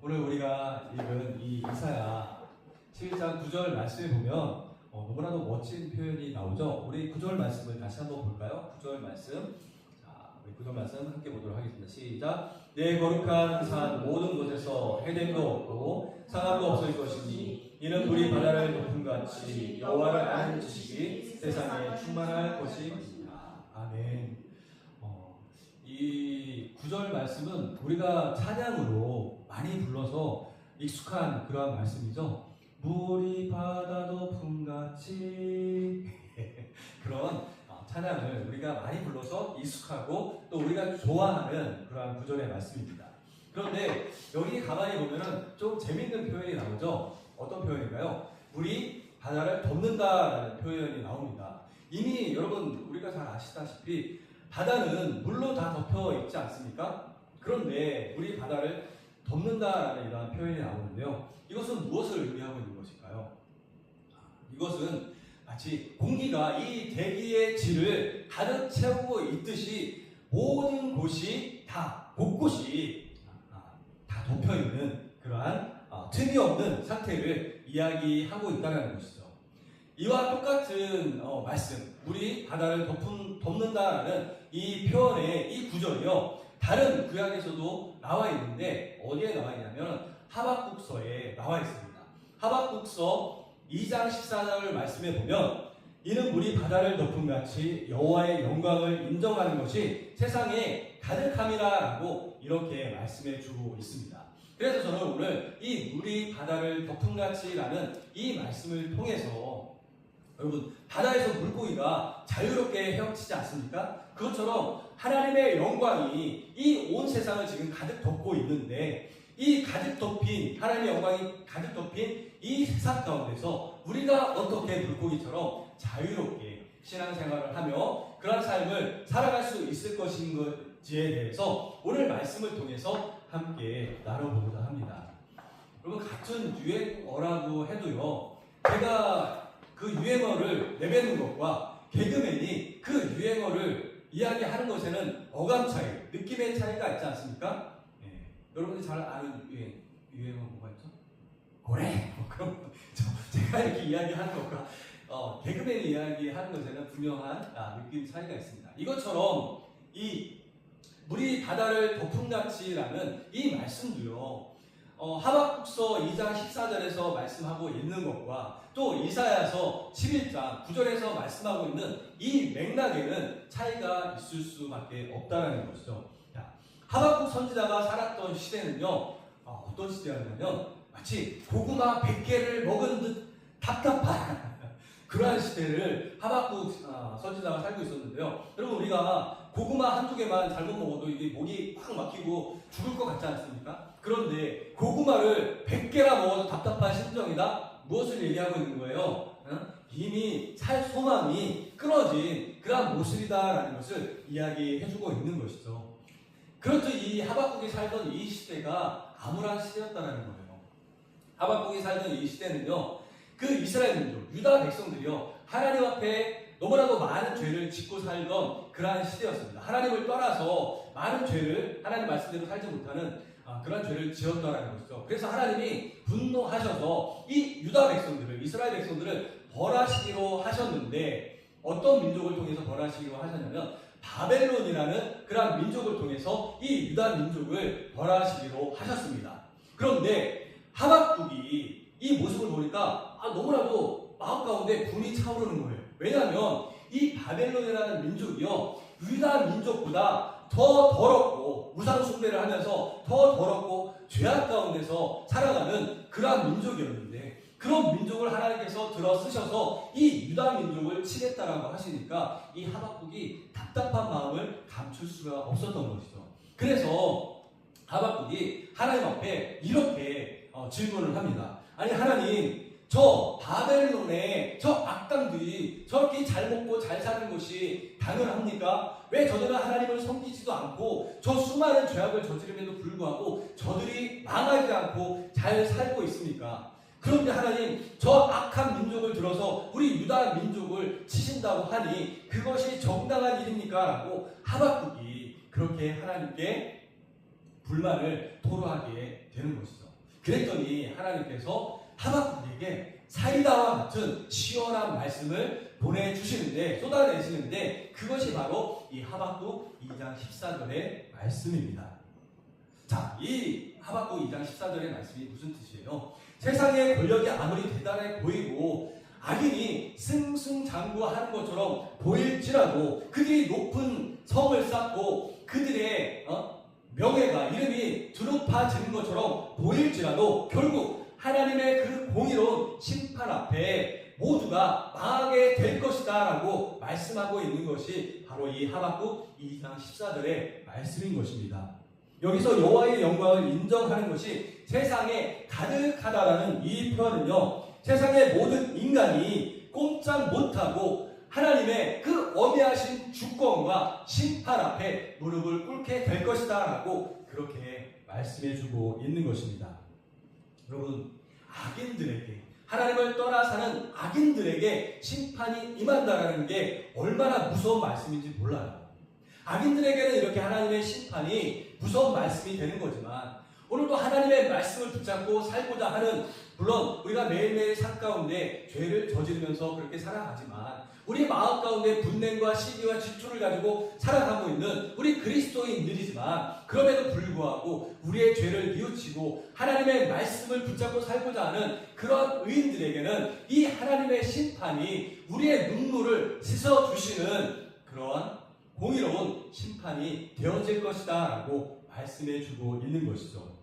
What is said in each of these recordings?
오늘 우리가 읽은 이 이사야 11장 9절 말씀에 보면 너무나도 멋진 표현이 나오죠. 우리 9절 말씀을 다시 한번 볼까요? 9절 말씀. 자, 우리 9절 말씀 함께 보도록 하겠습니다. 시작. 내 거룩한 산 모든 곳에서 해됨도 없고 상함도 없을 것이니 이는 물이 바다를 높음같이 여호와를 아는 지식이 세상에 충만할 것입니다. 아멘. 이 9절 말씀은 우리가 찬양으로 많이 불러서 익숙한 그러한 말씀이죠. 물이 바다 높음같이 그런 찬양을 우리가 많이 불러서 익숙하고 또 우리가 좋아하는 그러한 9절의 말씀입니다. 그런데 여기 가만히 보면은 좀 재밌는 표현이 나오죠. 어떤 표현인가요? 물이 바다를 덮는다라는 표현이 나옵니다. 이미 여러분 우리가 잘 아시다시피 바다는 물로 다 덮여 있지 않습니까? 그런데 물이 바다를 덮는다라는 이러한 표현이 나오는데요. 이것은 무엇을 의미하고 있는 것일까요? 이것은 마치 공기가 이 대기의 질을 가득 채우고 있듯이 모든 곳이 다 곳곳이 다 덮여 있는 그러한 틈이 없는 상태를 이야기하고 있다는 것이죠. 이와 똑같은 말씀, 물이 바다를 덮는다라는 이 표현의 이 구절이요. 다른 구약에서도 나와 있는데 어디에 나와 있냐면 하박국서에 나와 있습니다. 하박국서 2장 14절 말씀에 보면 이는 물이 바다를 덮음같이 여호와의 영광을 인정하는 것이 세상에 가득함이라라고 이렇게 말씀해 주고 있습니다. 그래서 저는 오늘 이 물이 바다를 덮음같이라는 이 말씀을 통해서 여러분 바다에서 물고기가 자유롭게 헤엄치지 않습니까? 그것처럼 하나님의 영광이 이 온 세상을 지금 가득 덮고 있는데 이 가득 덮인 하나님의 영광이 가득 덮인 이 세상 가운데서 우리가 어떻게 물고기처럼 자유롭게 신앙생활을 하며 그런 삶을 살아갈 수 있을 것인지에 대해서 오늘 말씀을 통해서 함께 나눠보고자 합니다. 여러분 같은 유행어라고 해도요. 제가 그 유행어를 내뱉는 것과 개그맨이 그 유행어를 이야기하는 것에는 어감 차이, 느낌의 차이가 있지 않습니까? 여러분들이 잘 아는 유행어 뭐가 있죠? 고래! 그럼 제가 이렇게 이야기하는 것과 개그맨이 이야기하는 것에는 분명한 느낌 차이가 있습니다. 이것처럼 이 물이 바다를 덮음같이라는 이 말씀도요. 하박국서 2장 14절에서 말씀하고 있는 것과 또 이사야서 11장 9절에서 말씀하고 있는 이 맥락에는 차이가 있을 수밖에 없다는 것이죠. 하박국 선지자가 살았던 시대는요. 어떤 시대였냐면 마치 고구마 100개를 먹은 듯 답답한 그러한 시대를 하박국 선지자가 살고 있었는데요. 여러분 우리가 고구마 한두 개만 잘못 먹어도 이게 목이 꽉 막히고 죽을 것 같지 않습니까? 그런데 고구마를 100개나 먹어도 답답한 심정이다? 무엇을 얘기하고 있는 거예요? 이미 살 소망이 끊어진 그런 모습이다라는 것을 이야기해주고 있는 것이죠. 그렇죠. 이 하박국이 살던 이 시대가 암울한 시대였다는 거예요. 하박국이 살던 이 시대는요. 그 이스라엘 민족, 유다 백성들이요. 하나님 앞에 너무나도 많은 죄를 짓고 살던 그러한 시대였습니다. 하나님을 떠나서 많은 죄를 하나님 말씀대로 살지 못하는 그런 죄를 지었다는 것이죠. 그래서 하나님이 분노하셔서 이 유다 백성들을, 이스라엘 백성들을 벌하시기로 하셨는데 어떤 민족을 통해서 벌하시기로 하셨냐면 바벨론이라는 그런 민족을 통해서 이 유다 민족을 벌하시기로 하셨습니다. 그런데 하박국이 이 모습을 보니까 너무나도 마음 가운데 분이 차오르는 거예요. 왜냐하면 이 바벨론이라는 민족이요 유다 민족보다 더 더럽고 우상 숭배를 하면서 더 더럽고 죄악 가운데서 살아가는 그러한 민족이었는데 그런 민족을 하나님께서 들어 쓰셔서 이 유다 민족을 치겠다라고 하시니까 이 하박국이 답답한 마음을 감출 수가 없었던 것이죠. 그래서 하박국이 하나님 앞에 이렇게 질문을 합니다. 아니 하나님, 저 바벨론의 저 악당들이 저렇게 잘 먹고 잘 사는 것이 당연합니까? 왜 저들은 하나님을 섬기지도 않고 저 수많은 죄악을 저지름에도 불구하고 저들이 망하지 않고 잘 살고 있습니까? 그런데 하나님, 저 악한 민족을 들어서 우리 유다 민족을 치신다고 하니 그것이 정당한 일입니까? 라고 하박국이 그렇게 하나님께 불만을 토로하게 되는 것이죠. 그랬더니 하나님께서 하박국에게 사이다와 같은 시원한 말씀을 보내주시는데, 쏟아내시는데, 그것이 바로 이 하박국 2장 14절의 말씀입니다. 자, 이 하박국 2장 14절의 말씀이 무슨 뜻이에요? 세상의 권력이 아무리 대단해 보이고 악인이 승승장구하는 것처럼 보일지라도, 그들이 높은 성을 쌓고 그들의 명예가, 이름이 두루파지는 것처럼 보일지라도 결국 하나님의 그 공의로운 심판 앞에 모두가 망하게 될 것이다 라고 말씀하고 있는 것이 바로 이 하박국 2장 14절의 말씀인 것입니다. 여기서 여호와의 영광을 인정하는 것이 세상에 가득하다라는 이 표현은요, 세상의 모든 인간이 꼼짝 못하고 하나님의 그 엄미하신 주권과 심판 앞에 무릎을 꿇게 될 것이다 라고 그렇게 말씀해주고 있는 것입니다. 여러분, 악인들에게, 하나님을 떠나 사는 악인들에게 심판이 임한다라는 게 얼마나 무서운 말씀인지 몰라요. 악인들에게는 이렇게 하나님의 심판이 무서운 말씀이 되는 거지만, 오늘도 하나님의 말씀을 붙잡고 살고자 하는, 물론 우리가 매일매일 삶 가운데 죄를 저지르면서 그렇게 살아가지만 우리 마음 가운데 분냄과 시기와 질투를 가지고 살아가고 있는 우리 그리스도인들이지만, 그럼에도 불구하고 우리의 죄를 뉘우치고 하나님의 말씀을 붙잡고 살고자 하는 그런 의인들에게는 이 하나님의 심판이 우리의 눈물을 씻어주시는 그러한 공의로운 심판이 되어질 것이다 라고 말씀해주고 있는 것이죠.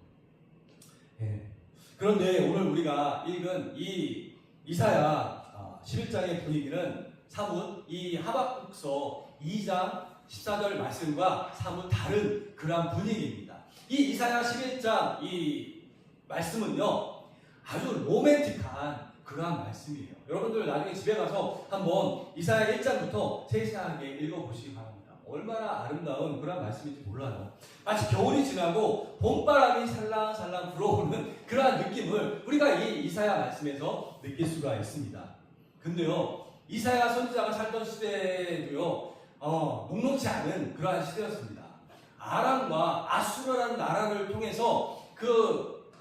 그런데 오늘 우리가 읽은 이 이사야 11장의 분위기는 사뭇 이 하박국서 2장 14절 말씀과 사뭇 다른 그러한 분위기입니다. 이 이사야 11장 이 말씀은요, 아주 로맨틱한 그러한 말씀이에요. 여러분들 나중에 집에 가서 한번 이사야 1장부터 세세하게 읽어보시기 바랍니다. 얼마나 아름다운 그런 말씀인지 몰라요. 마치 겨울이 지나고 봄바람이 살랑살랑 불어오는 그러한 느낌을 우리가 이 이사야 말씀에서 느낄 수가 있습니다. 근데요, 이사야 선지자가 살던 시대도요, 녹록지 않은 그러한 시대였습니다. 아람과 아수르라는 나라를 통해서 그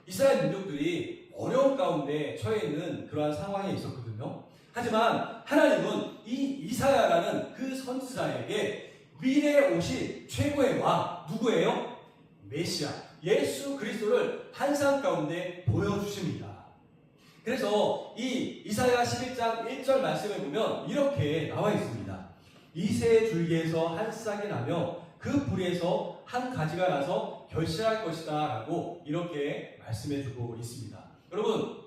이스라엘 민족들이 어려운 가운데 처해 있는 그러한 상황에 있었거든요. 하지만 하나님은 이 이사야라는 그 선지자에게 미래에 오실 최고의 왕, 누구예요? 메시아, 예수 그리스도를 환상 가운데 보여주십니다. 그래서 이 이사야 11장 1절 말씀에 보면 이렇게 나와 있습니다. 이새 줄기에서 한 싹이 나며 그 뿌리에서 한 가지가 나서 결실할 것이다 라고 이렇게 말씀해주고 있습니다. 여러분,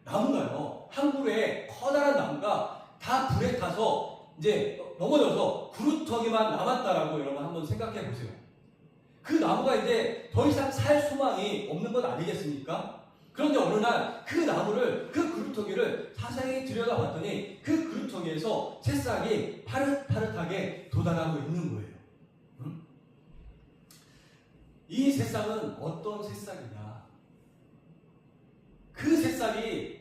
나무가요, 한 그루의 커다란 나무가 다 불에 타서 이제 넘어져서 구루터기만 남았다라고 여러분 한번 생각해 보세요. 그 나무가 이제 더 이상 살 소망이 없는 것 아니겠습니까? 그런데 어느 날 그 나무를, 그 구루터기를 자세히 들여다봤더니 그 구루터기에서 새싹이 파릇파릇하게 돋아나고 있는 거예요. 이 새싹은 어떤 새싹이냐? 그 새싹이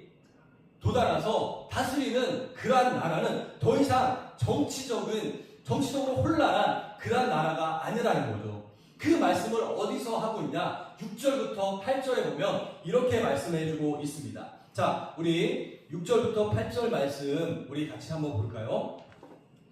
돋아나서 다스리는 그러한 나라는 더 이상 정치적으로 혼란한 그러한 나라가 아니라는 거죠. 그 말씀을 어디서 하고 있냐? 6절부터 8절에 보면 이렇게 말씀해주고 있습니다. 자, 우리 6절부터 8절 말씀 우리 같이 한번 볼까요?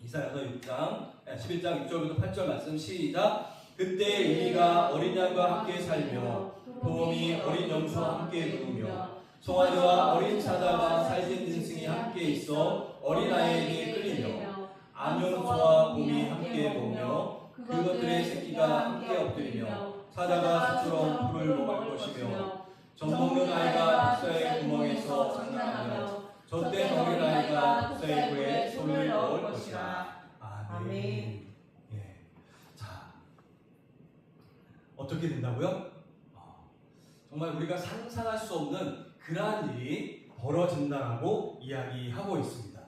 이사야서 11장 6절부터 8절 말씀 시작. 그때 엘리가 어린 양과 함께 살며 도움이 어린 염소와 함께 누우며 송아지와 어린 사자와 살찐 짐승이 함께 있어 어린아이에게 끌리며 암염소와 곰이 함께 보며 그것들의 새끼가 함께 엎드리며 사자가 소처럼 풀을 먹을 것이며 젖먹는 아이가 독사의 구멍에서 장난하며 젖된 어린아이가 독사의 굴에 손을 넣을 것이라. 아멘. 자, 어떻게 된다고요? 정말 우리가 상상할 수 없는 그러한 일이 벌어진다라고 이야기하고 있습니다.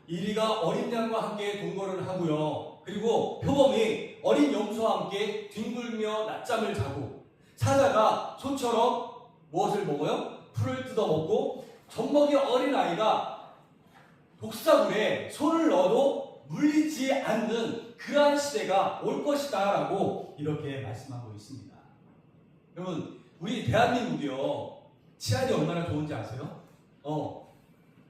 이리가 어린 양과 함께 동거를 하고요. 그리고 표범이 어린 염소와 함께 뒹굴며 낮잠을 자고, 사자가 소처럼 무엇을 먹어요? 풀을 뜯어먹고, 젖먹이 어린아이가 독사굴에 손을 넣어도 물리지 않는 그러한 시대가 올 것이다 라고 이렇게 말씀하고 있습니다. 여러분, 우리 대한민국이요. 치안이 얼마나 좋은지 아세요?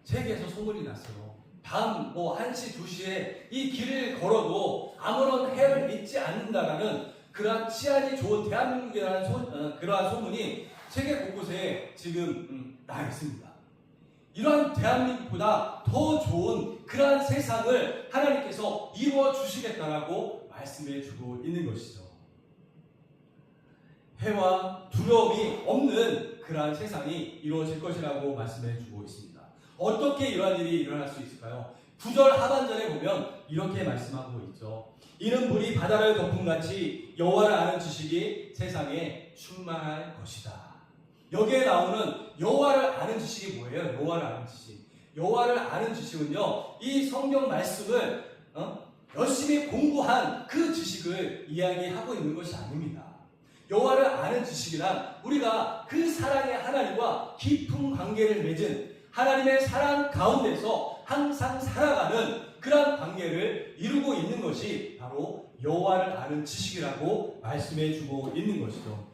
세계에서 소문이 났어요. 밤 1시, 2시에 이 길을 걸어도 아무런 해를 믿지 않는다라는 그러한 치안이 좋은 대한민국이라는 그러한 소문이 세계 곳곳에 지금 나 있습니다. 이러한 대한민국보다 더 좋은 그러한 세상을 하나님께서 이루어 주시겠다라고 말씀해 주고 있는 것이죠. 해와 두려움이 없는 그러한 세상이 이루어질 것이라고 말씀해 주고 있습니다. 어떻게 이러한 일이 일어날 수 있을까요? 9절 하반절에 보면 이렇게 말씀하고 있죠. 이는 물이 바다를 덮음같이 여호와를 아는 지식이 세상에 충만할 것이다. 여기에 나오는 여호와를 아는 지식이 뭐예요? 여호와를 아는 지식. 여호와를 아는 지식은요, 이 성경 말씀을 열심히 공부한 그 지식을 이야기하고 있는 것이 아닙니다. 여호와를 아는 지식이란 우리가 그 사랑의 하나님과 깊은 관계를 맺은 하나님의 사랑 가운데서 항상 살아가는 그런 관계를 이루고 있는 것이 바로 여호와를 아는 지식이라고 말씀해 주고 있는 것이죠.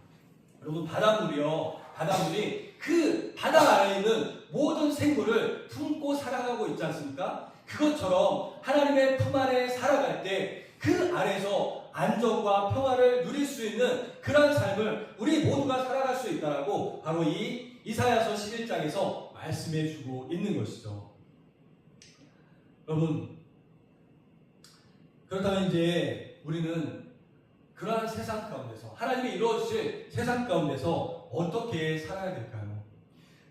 여러분, 바닷물이 그 바다 안에 있는 모든 생물을 품고 살아가고 있지 않습니까? 그것처럼 하나님의 품 안에 살아갈 때 그 안에서 안정과 평화를 누릴 수 있는 그런 삶을 우리 모두가 살아갈 수 있다라고 바로 이 이사야서 11장에서 말씀해 주고 있는 것이죠. 여러분, 그렇다면 이제 우리는 그러한 세상 가운데서 하나님이 이루어주실 세상 가운데서 어떻게 살아야 될까요?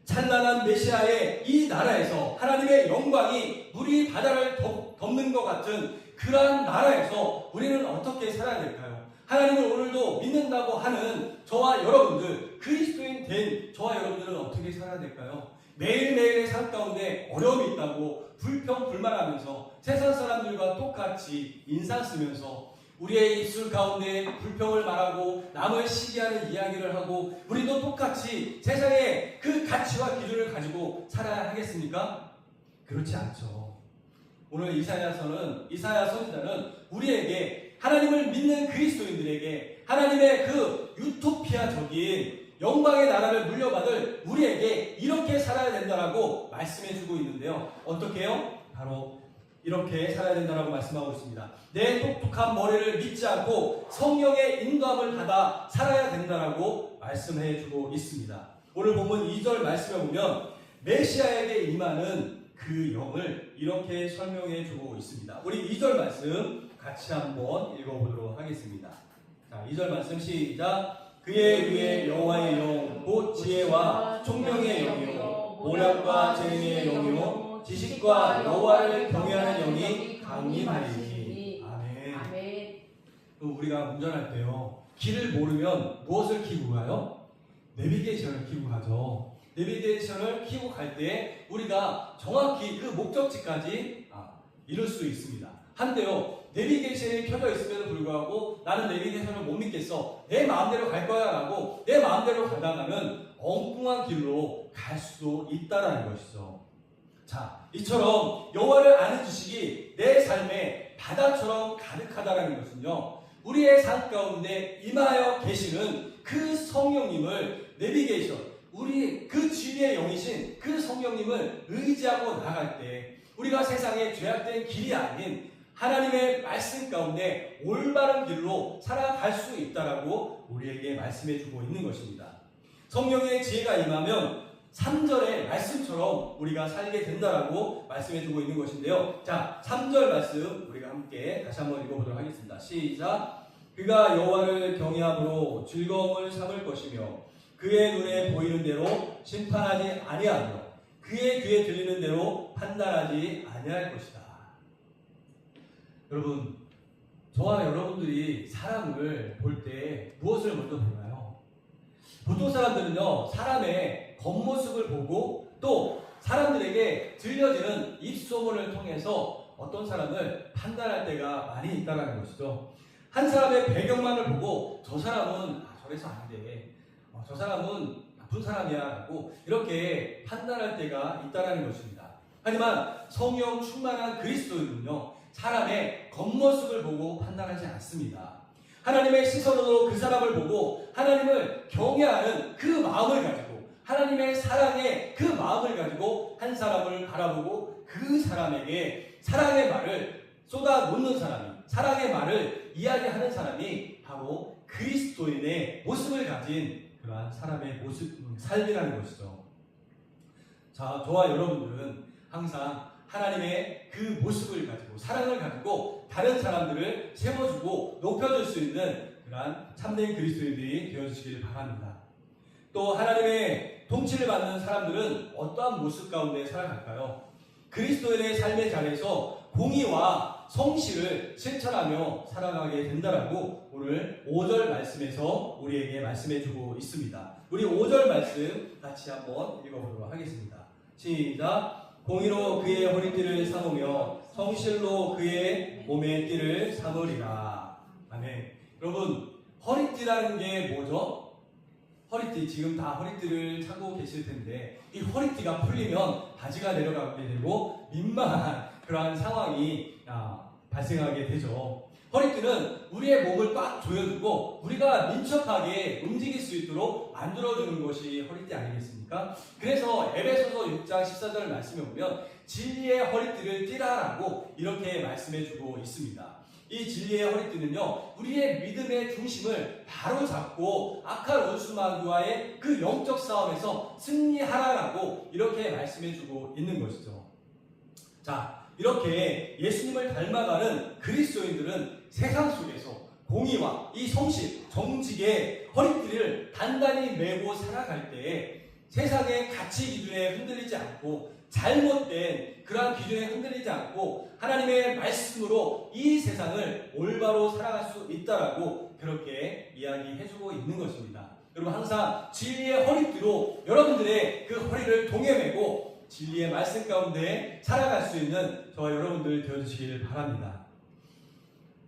찬란한 메시아의 이 나라에서 하나님의 영광이 물이 바다를 덮는 것 같은 그러한 나라에서 우리는 어떻게 살아야 될까요? 하나님을 오늘도 믿는다고 하는 저와 여러분들, 그리스도인 된 저와 여러분들은 어떻게 살아야 될까요? 매일매일의 삶 가운데 어려움이 있다고 불평불만하면서 세상 사람들과 똑같이 인상 쓰면서 우리의 입술 가운데 불평을 말하고 남을 시기하는 이야기를 하고 우리도 똑같이 세상의 그 가치와 기준을 가지고 살아야 하겠습니까? 그렇지 않죠. 오늘 이사야 선지자는 우리에게 하나님을 믿는 그리스도인들에게 하나님의 그 유토피아적인 영광의 나라를 물려받을 우리에게 이렇게 살아야 된다라고 말씀해주고 있는데요. 어떻게 해요? 바로 이렇게 살아야 된다라고 말씀하고 있습니다. 내 똑똑한 머리를 믿지 않고 성령의 인도함을 받아 살아야 된다라고 말씀해주고 있습니다. 오늘 본문 2절 말씀에 보면 메시아에게 임하는 그 영을 이렇게 설명해주고 있습니다. 우리 2절 말씀 같이 한번 읽어보도록 하겠습니다. 자, 2절 말씀 시작. 그의 위에 여호와의 영, 곧 지혜와 총명의 영이요 모략과 재능의 영이요 지식과 여호와를 경외하는 영이 강림하리니. 아멘. 또 우리가 운전할 때요, 길을 모르면 무엇을 키고 가요? 내비게이션을 키고 가죠. 내비게이션을 키고 갈 때 우리가 정확히 그 목적지까지 이룰 수 있습니다. 한데요, 내비게이션이 켜져 있음에도 불구하고 나는 내비게이션을 못 믿겠어, 내 마음대로 갈 거야 라고 내 마음대로 가다가는 엉뚱한 길로 갈 수도 있다는 것이죠. 자, 이처럼 여호와를 아는 지식이 내 삶에 바다처럼 가득하다는 것은요, 우리의 삶 가운데 임하여 계시는 그 성령님을 내비게이션, 우리 그 지혜의 영이신 그 성령님을 의지하고 나갈 때 우리가 세상에 죄악된 길이 아닌 하나님의 말씀 가운데 올바른 길로 살아갈 수 있다라고 우리에게 말씀해주고 있는 것입니다. 성령의 지혜가 임하면 3절의 말씀처럼 우리가 살게 된다라고 말씀해주고 있는 것인데요. 자, 3절 말씀 우리가 함께 다시 한번 읽어보도록 하겠습니다. 시작. 그가 여호와를 경외함으로 즐거움을 삼을 것이며 그의 눈에 보이는 대로 심판하지 아니하며 그의 귀에 들리는 대로 판단하지 아니할 것이다. 여러분, 저와 여러분들이 사람을 볼 때 무엇을 먼저 보나요? 보통 사람들은요, 사람의 겉모습을 보고 또 사람들에게 들려지는 입소문을 통해서 어떤 사람을 판단할 때가 많이 있다는 것이죠. 한 사람의 배경만을 보고 저 사람은 저래서 안 돼, 저 사람은 나쁜 사람이야 라고 이렇게 판단할 때가 있다는 것입니다. 하지만 성령 충만한 그리스도인은요, 사람의 겉모습을 보고 판단하지 않습니다. 하나님의 시선으로 그 사람을 보고 하나님을 경외하는 그 마음을 가지고 하나님의 사랑의 그 마음을 가지고 한 사람을 바라보고 그 사람에게 사랑의 말을 쏟아놓는 사람이, 사랑의 말을 이야기하는 사람이 바로 그리스도인의 모습을 가진 그러한 사람의 삶이라는 것이죠. 자, 저와 여러분들은 항상 하나님의 그 모습을 가지고 사랑을 가지고 다른 사람들을 세워주고 높여줄 수 있는 그러한 참된 그리스도인들이 되어주시길 바랍니다. 또 하나님의 통치를 받는 사람들은 어떠한 모습 가운데 살아갈까요? 그리스도인의 삶의 자리에서 공의와 성실을 실천하며 살아가게 된다라고 오늘 5절 말씀에서 우리에게 말씀해주고 있습니다. 우리 5절 말씀 같이 한번 읽어보도록 하겠습니다. 시작. 공의로 그의 허리띠를 삼으며 성실로 그의 몸의 띠를 삼으리라. 아멘. 여러분, 허리띠라는 게 뭐죠? 허리띠, 지금 다 허리띠를 차고 계실 텐데 이 허리띠가 풀리면 바지가 내려가게 되고 민망한 그러한 상황이 발생하게 되죠. 허리띠는 우리의 몸을 꽉 조여주고 우리가 민첩하게 움직일 수 있도록 만들어주는 것이 허리띠 아니겠습니까? 그래서 에베소서 6장 14절 말씀에 보면 진리의 허리띠를 띠라라고 이렇게 말씀해주고 있습니다. 이 진리의 허리띠는요, 우리의 믿음의 중심을 바로 잡고 악한 원수마귀와의 그 영적 싸움에서 승리하라라고 이렇게 말씀해주고 있는 것이죠. 자, 이렇게 예수님을 닮아가는 그리스도인들은 세상 속에서 공의와 이 성실, 정직의 허리띠를 단단히 메고 살아갈 때에 세상의 가치 기준에 흔들리지 않고 잘못된 그러한 기준에 흔들리지 않고 하나님의 말씀으로 이 세상을 올바로 살아갈 수 있다라고 그렇게 이야기해주고 있는 것입니다. 여러분, 항상 진리의 허리띠로 여러분들의 그 허리를 동여매고 진리의 말씀 가운데 살아갈 수 있는 저와 여러분들 되어주시길 바랍니다.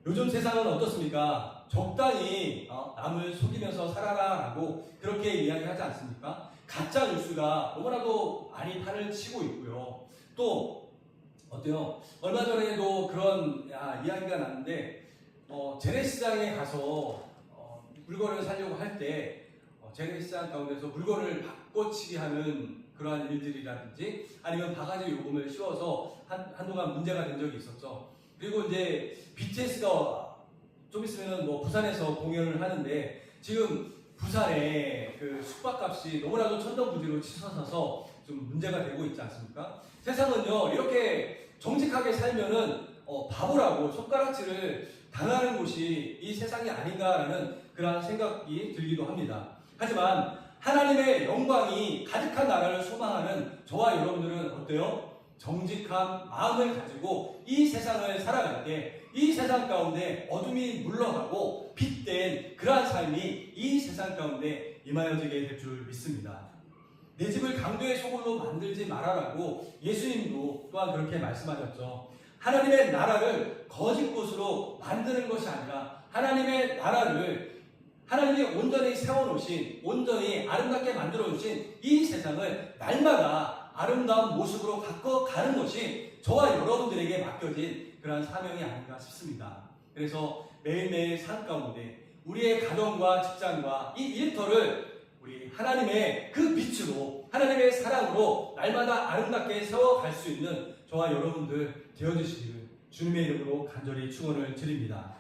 요즘 세상은 어떻습니까? 적당히 남을 속이면서 살아라라고 그렇게 이야기하지 않습니까? 가짜 뉴스가 너무나도 많이 판을 치고 있고요. 또 어때요? 얼마 전에도 그런 이야기가 났는데 재래시장에 가서 물건을 사려고 할 때 재래시장 가운데서 물건을 바꿔치기 하는 그러한 일들이라든지 아니면 바가지 요금을 씌워서 한동안 문제가 된 적이 있었죠. 그리고 이제 BTS가 좀 있으면 부산에서 공연을 하는데 지금 부산에 그 숙박값이 너무나도 천정부지로 치솟아서 좀 문제가 되고 있지 않습니까? 세상은요, 이렇게 정직하게 살면은 바보라고 손가락질을 당하는 곳이 이 세상이 아닌가라는 그런 생각이 들기도 합니다. 하지만 하나님의 영광이 가득한 나라를 소망하는 저와 여러분들은 어때요? 정직한 마음을 가지고 이 세상을 살아갈 때 이 세상 가운데 어둠이 물러가고 빛된 그러한 삶이 이 세상 가운데 임하여지게 될 줄 믿습니다. 내 집을 강도의 소굴로 만들지 말아라고 예수님도 또한 그렇게 말씀하셨죠. 하나님의 나라를 거짓 곳으로 만드는 것이 아니라 하나님의 나라를 하나님이 온전히 세워놓으신, 온전히 아름답게 만들어주신 이 세상을 날마다 아름다운 모습으로 바꿔가는 것이 저와 여러분들에게 맡겨진 그러한 사명이 아닌가 싶습니다. 그래서 매일매일 삶 가운데 우리의 가정과 직장과 이 일터를 우리 하나님의 그 빛으로, 하나님의 사랑으로 날마다 아름답게 세워갈 수 있는 저와 여러분들 되어주시기를 주님의 이름으로 간절히 축원을 드립니다.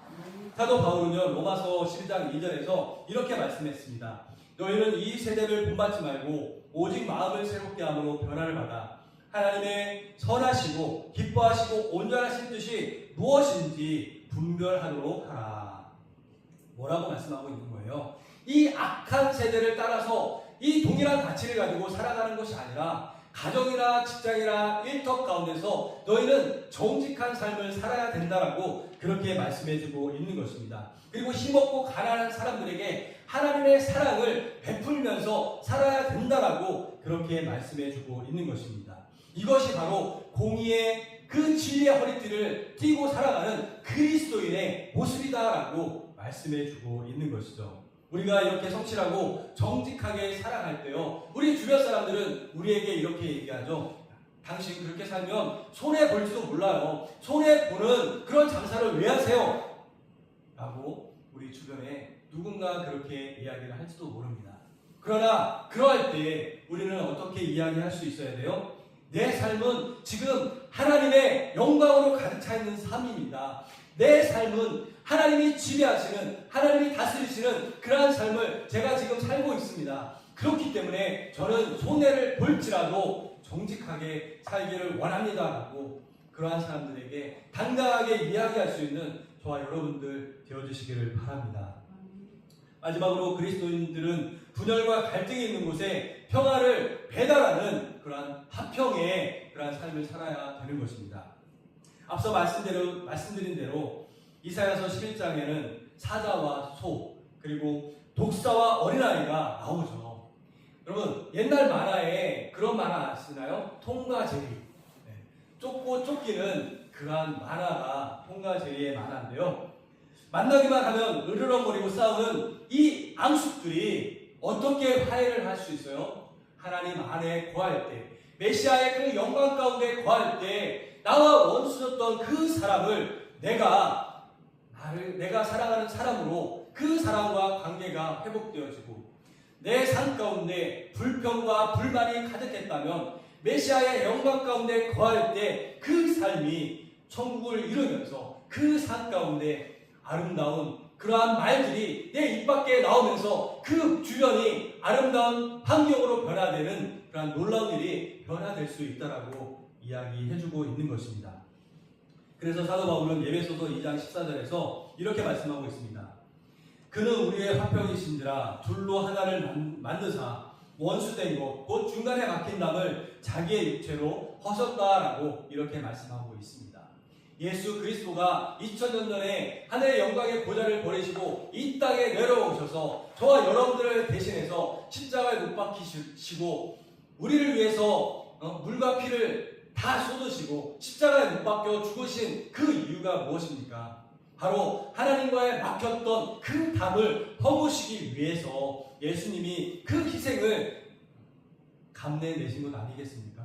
사도 바울은요, 로마서 12장 2절에서 이렇게 말씀했습니다. 너희는 이 세대를 본받지 말고 오직 마음을 새롭게 함으로 변화를 받아 하나님의 선하시고 기뻐하시고 온전하신 뜻이 무엇인지 분별하도록 하라. 뭐라고 말씀하고 있는 거예요? 이 악한 세대를 따라서 이 동일한 가치를 가지고 살아가는 것이 아니라 가정이나 직장이나 일터 가운데서 너희는 정직한 삶을 살아야 된다라고 그렇게 말씀해주고 있는 것입니다. 그리고 힘없고 가난한 사람들에게 하나님의 사랑을 베풀면서 살아야 된다라고 그렇게 말씀해주고 있는 것입니다. 이것이 바로 공의의 그 진리의 허리띠를 띠고 살아가는 그리스도인의 모습이다라고 말씀해주고 있는 것이죠. 우리가 이렇게 성실하고 정직하게 살아갈 때요, 우리 주변 사람들은 우리에게 이렇게 얘기하죠. 당신 그렇게 살면 손해볼지도 몰라요. 손해보는 그런 장사를 왜 하세요? 라고 우리 우리 주변에 누군가 그렇게 이야기를 할지도 모릅니다. 그러나 그러할 때 우리는 어떻게 이야기할 수 있어야 돼요? 내 삶은 지금 하나님의 영광으로 가득 차 있는 삶입니다. 내 삶은 하나님이 지배하시는, 하나님이 다스리시는 그러한 삶을 제가 지금 살고 있습니다. 그렇기 때문에 저는 손해를 볼지라도 정직하게 살기를 원합니다라고 그러한 사람들에게 당당하게 이야기할 수 있는 저와 여러분들 되어주시기를 바랍니다. 마지막으로 그리스도인들은 분열과 갈등이 있는 곳에 평화를 배달하는 그러한 화평의 그러한 삶을 살아야 되는 것입니다. 앞서 말씀드린 대로 이사야서 11장에는 사자와 소 그리고 독사와 어린아이가 나오죠. 여러분 옛날 만화에 그런 만화 아시나요? 톰과 제리. 쫓고 쫓기는 그러한 만화가 톰과 제리의 만화인데요. 만나기만 하면 으르렁거리고 싸우는 이 앙숙들이 어떻게 화해를 할 수 있어요? 하나님 안에 거할 때, 메시아의 그 영광 가운데 거할 때 나와 원수였던 그 사람을 내가 사랑하는 사람으로 그 사람과 관계가 회복되어지고 내 삶 가운데 불평과 불만이 가득했다면 메시아의 영광 가운데 거할 때 그 삶이 천국을 이루면서 그 삶 가운데 아름다운 그러한 말들이 내 입 밖에 나오면서 그 주변이 아름다운 환경으로 변화되는 그러한 놀라운 일이 변화될 수 있다라고 이야기해주고 있는 것입니다. 그래서 사도 바울은 에베소서 2장 14절에서 이렇게 말씀하고 있습니다. 그는 우리의 화평이신지라 둘로 하나를 만드사 원수된 것 곧 중간에 막힌 담을 자기의 육체로 허셨다라고 이렇게 말씀하고 있습니다. 예수 그리스도가 2000년 전에 하늘의 영광의 보좌를 버리시고 이 땅에 내려오셔서 저와 여러분들을 대신해서 십자가에 못 박히시고 우리를 위해서 물과 피를 다 쏟으시고 십자가에 못 박혀 죽으신 그 이유가 무엇입니까? 바로 하나님과의 막혔던 그 담을 허무시기 위해서 예수님이 그 희생을 감내내신 것 아니겠습니까?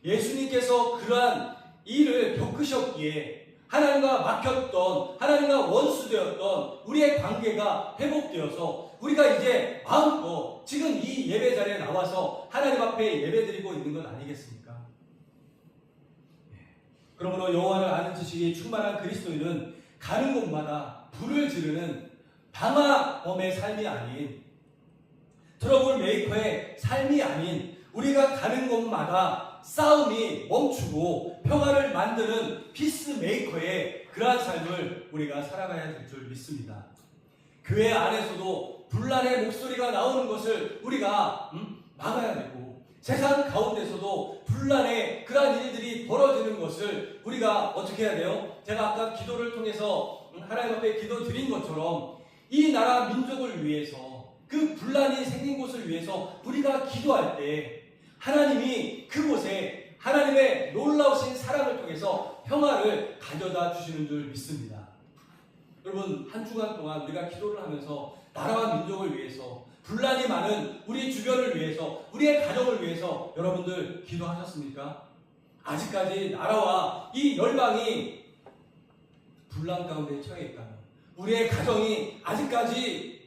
예수님께서 그러한 일을 겪으셨기에 하나님과 막혔던, 하나님과 원수되었던 우리의 관계가 회복되어서 우리가 이제 마음껏 지금 이 예배 자리에 나와서 하나님 앞에 예배드리고 있는 것 아니겠습니까? 그러므로 여호와를 아는 지식이 충만한 그리스도인은 가는 곳마다 불을 지르는 방화범의 삶이 아닌 트러블 메이커의 삶이 아닌 우리가 가는 곳마다 싸움이 멈추고 평화를 만드는 피스메이커의 그러한 삶을 우리가 살아가야 될 줄 믿습니다. 교회 안에서도 분란의 목소리가 나오는 것을 우리가 막아야 되고 세상 가운데서도 분란의 그러한 일들이 벌어지는 것을 우리가 어떻게 해야 돼요? 제가 아까 기도를 통해서 하나님 앞에 기도 드린 것처럼 이 나라 민족을 위해서 그 분란이 생긴 곳을 위해서 우리가 기도할 때 하나님이 그곳에 하나님의 놀라우신 사랑을 통해서 평화를 가져다 주시는 줄 믿습니다. 여러분 한 주간 동안 우리가 기도를 하면서 나라와 민족을 위해서 분란이 많은 우리 주변을 위해서 우리의 가정을 위해서 여러분들 기도하셨습니까? 아직까지 나라와 이 열방이 분란 가운데 처해 있다면 우리의 가정이 아직까지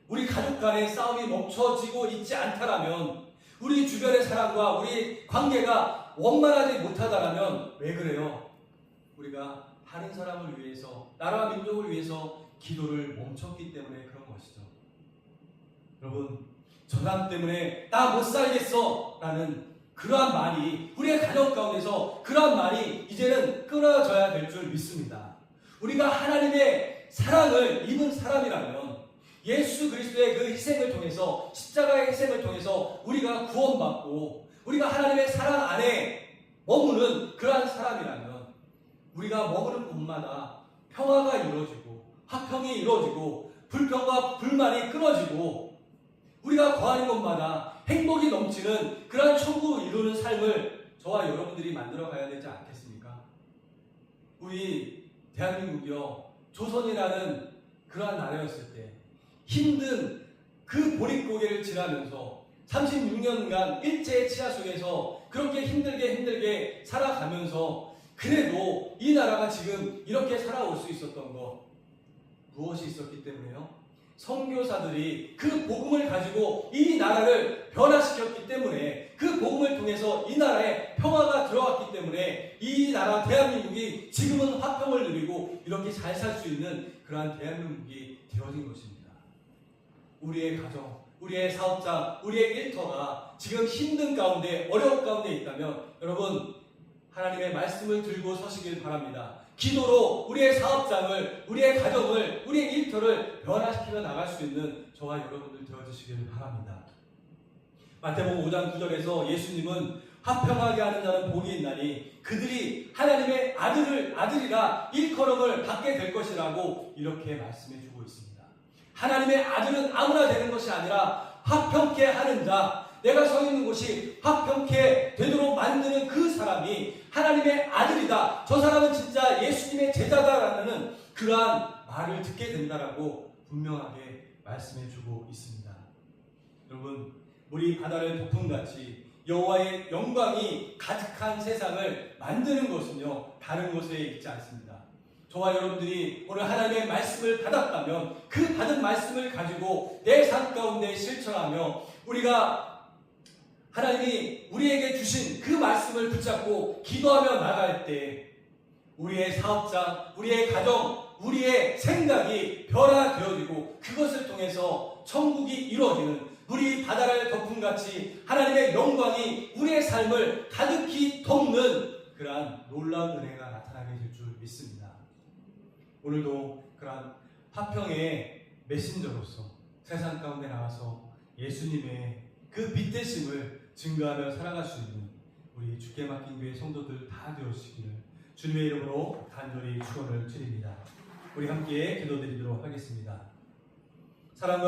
우리 가족 간의 싸움이 멈춰지고 있지 않다라면 우리 주변의 사람과 우리 관계가 원만하지 못하다라면 왜 그래요? 우리가 다른 사람을 위해서 나라와 민족을 위해서 기도를 멈췄기 때문에 그런 것이죠. 여러분 저 사람 때문에 나 못 살겠어 라는 그러한 말이 우리의 가정 가운데서 그러한 말이 이제는 끊어져야 될 줄 믿습니다. 우리가 하나님의 사랑을 입은 사람이라면 예수 그리스도의 그 희생을 통해서 십자가의 희생을 통해서 우리가 구원받고 우리가 하나님의 사랑 안에 머무는 그러한 사람이라면 우리가 머무는 곳마다 평화가 이루어지고 화평이 이루어지고 불평과 불만이 끊어지고 우리가 거하는 곳마다 행복이 넘치는 그러한 천국을 이루는 삶을 저와 여러분들이 만들어 가야 되지 않겠습니까? 우리 대한민국이요 조선이라는 그러한 나라였을 때 힘든 그 보릿고개를 지나면서 36년간 일제의 치하 속에서 그렇게 힘들게 살아가면서 그래도 이 나라가 지금 이렇게 살아올 수 있었던 것 무엇이 있었기 때문에요? 선교사들이 그 복음을 가지고 이 나라를 변화시켰기 때문에, 그 복음을 통해서 이 나라에 평화가 들어왔기 때문에 이 나라 대한민국이 지금은 화평을 누리고 이렇게 잘 살 수 있는 그러한 대한민국이 되어진 것입니다. 우리의 가정, 우리의 사업자, 우리의 일터가 지금 힘든 가운데, 어려운 가운데 있다면 여러분, 하나님의 말씀을 들고 서시길 바랍니다. 기도로 우리의 사업장을, 우리의 가정을, 우리의 일터를 변화시켜 나갈 수 있는 저와 여러분들 되어주시길 바랍니다. 마태복음 5장 9절에서 예수님은 화평하게 하는 자는 복이 있나니 그들이 하나님의 아들이라 일컬음을 받게 될 것이라고 이렇게 말씀해 주고 있습니다. 하나님의 아들은 아무나 되는 것이 아니라 화평케 하는 자, 내가 서 있는 곳이 화평케 되도록 만드는 그 사람이 하나님의 아들이다, 저 사람은 진짜 예수님의 제자다라는 그러한 말을 듣게 된다라고 분명하게 말씀해 주고 있습니다. 여러분, 우리 바다를 폭풍같이 여호와의 영광이 가득한 세상을 만드는 것은요, 다른 곳에 있지 않습니다. 저와 여러분들이 오늘 하나님의 말씀을 받았다면 그 받은 말씀을 가지고 내 삶 가운데 실천하며 우리가 하나님이 우리에게 주신 그 말씀을 붙잡고 기도하며 나갈 때 우리의 사업장, 우리의 가정, 우리의 생각이 변화되어지고 그것을 통해서 천국이 이루어지는, 우리 바다를 덮음같이 하나님의 영광이 우리의 삶을 가득히 덮는 그러한 놀라운 은혜가 나타나게 될 줄 믿습니다. 오늘도 그러한 화평의 메신저로서 세상 가운데 나와서 예수님의 그 빛 되심을 증거하며 살아갈 수 있는 우리 주께 맡긴 교회 성도들 다 되어주시기를 주님의 이름으로 간절히 축원을 드립니다. 우리 함께 기도드리도록 하겠습니다. 사랑과